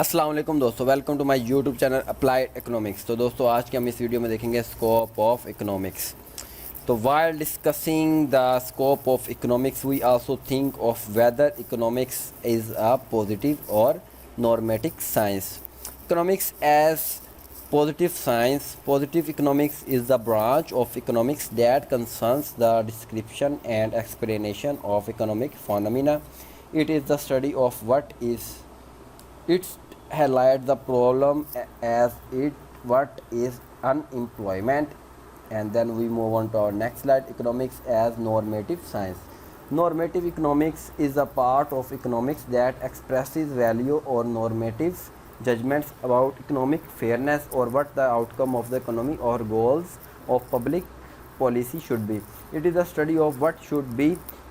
अस्सलाम वालेकुम दोस्तों, welcome to my YouTube channel applied economics. तो दोस्तों आज के हम इस वीडियो में देखेंगे स्कोप ऑफ इकोनॉमिक्स। तो while discussing the scope of economics we also think of whether economics is a positive और normative science. Economics as positive science. Positive economics is the branch of economics that concerns the description and explanation of economic phenomena. It is the study of what is. It highlights the problem as what is unemployment. And then we move on to our next slide. Economics as normative science. Normative economics is a part of economics that expresses value or normative judgments about economic fairness or what the outcome of the economy or goals of public policy should be. It is a study of what should be.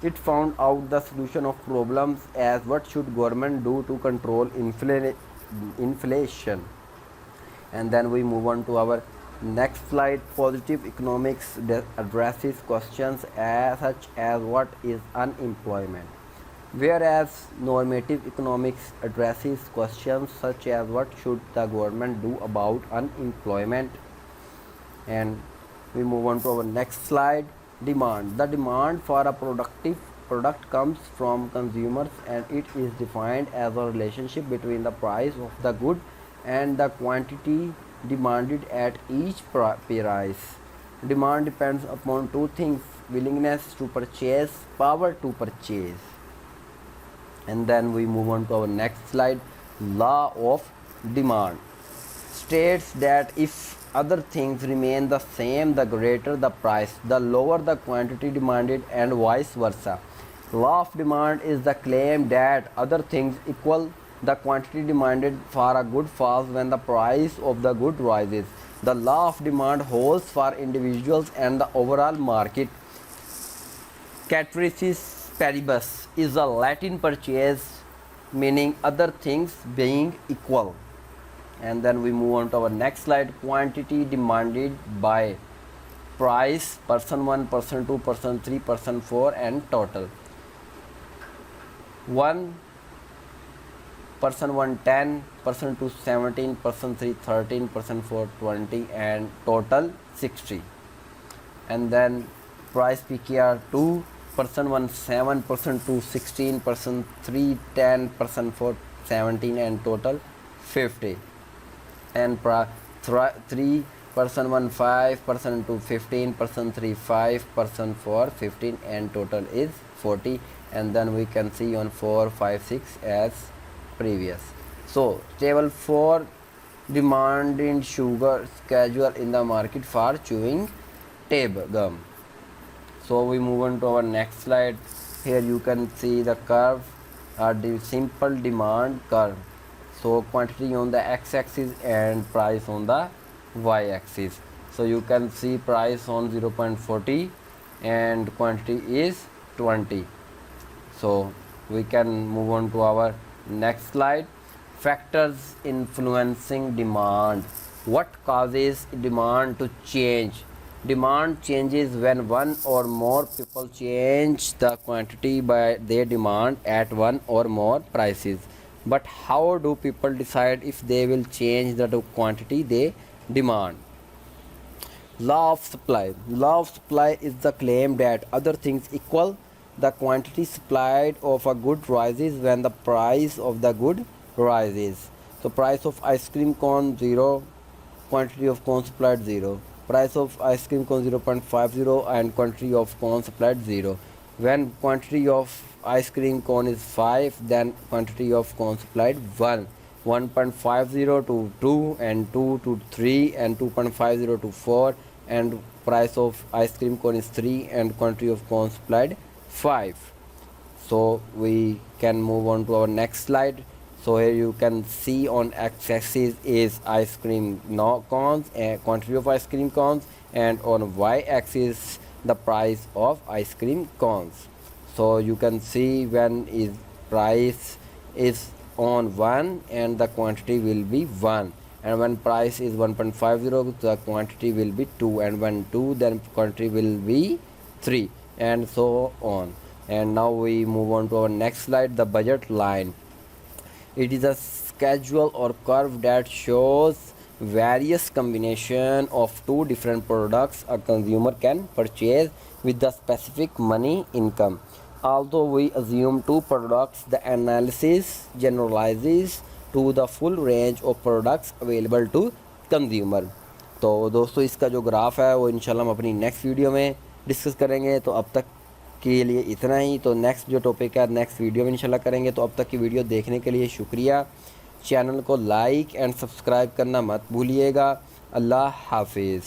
It found out the solution of problems as what should government do to control inflation. And then we move on to our next slide. Positive economics addresses questions such as what is unemployment, whereas normative economics addresses questions such as what should the government do about unemployment. And we move on to our next slide. Demand. The demand for a productive product comes from consumers, and it is defined as a relationship between the price of the good and the quantity demanded at each price. Demand depends upon two things: willingness to purchase, power to purchase. And then we move on to our next slide. Law of demand states that if other things remain the same, the greater the price, the lower the quantity demanded, and vice versa. Law of demand is the claim that other things equal, the quantity demanded for a good falls when the price of the good rises. The law of demand holds for individuals and the overall market. Catricis paribus is a Latin purchase meaning other things being equal. And then we move on to our next slide. Quantity demanded by price, person 1, person 2, person 3, person 4, and total. 1 person 1 10, person 2 17, person 3 13, person 4 20, and total 60. And then price PKR 2, person 1 7, person 2 16, person 3 10, person 4 17, and total 50. And 3 person 1 5, person 2 15, person 3 5, person 4 15, and total is 40. And then we can see on 4 5 6 as previous. So table 4, demand in sugar schedule in the market for chewing table gum. So we move on to our next slide. Here you can see the curve, the simple demand curve. So quantity on the x-axis and price on the y-axis. So you can see price on 0.40 and quantity is 20. So we can move on to our next slide. Factors influencing demand. What causes demand to change? Demand changes when one or more people change the quantity by their demand at one or more prices. But how do people decide if they will change the quantity they demand? Law of supply. Law of supply is the claim that other things equal, the quantity supplied of a good rises when the price of the good rises. So price of ice cream cone 0, quantity of cone supplied 0. Price of ice cream cone 0.50 and quantity of cone supplied 0. When quantity of ice cream cone is 5, then quantity of cone supplied 1. 1.50 to 2, and 2 to 3, and 2.50 to 4, and price of ice cream cone is 3 and quantity of cone supplied 5. So we can move on to our next slide. So here you can see on x-axis is ice cream cones and quantity of ice cream cones, and on y-axis the price of ice cream cones. So you can see when is price is on 1 and the quantity will be 1, and when price is 1.50 the quantity will be 2, and when 2 then quantity will be 3, and so on. And now we move on to our next slide, the budget line. It is a schedule or curve that shows various combination of two different products a consumer can purchase with the specific money income. Although we assume two products, the analysis generalizes to the full range of products available to consumer. तो दोस्तों इसका जो graph है वो इंशाल्लाह हम अपनी next video में डिस्कस करेंगे। तो अब तक के लिए इतना ही। तो नेक्स्ट जो टॉपिक है नेक्स्ट वीडियो में इंशाल्लाह करेंगे। तो अब तक की वीडियो देखने के लिए शुक्रिया। चैनल को लाइक एंड सब्सक्राइब करना मत भूलिएगा। अल्लाह हाफिज़।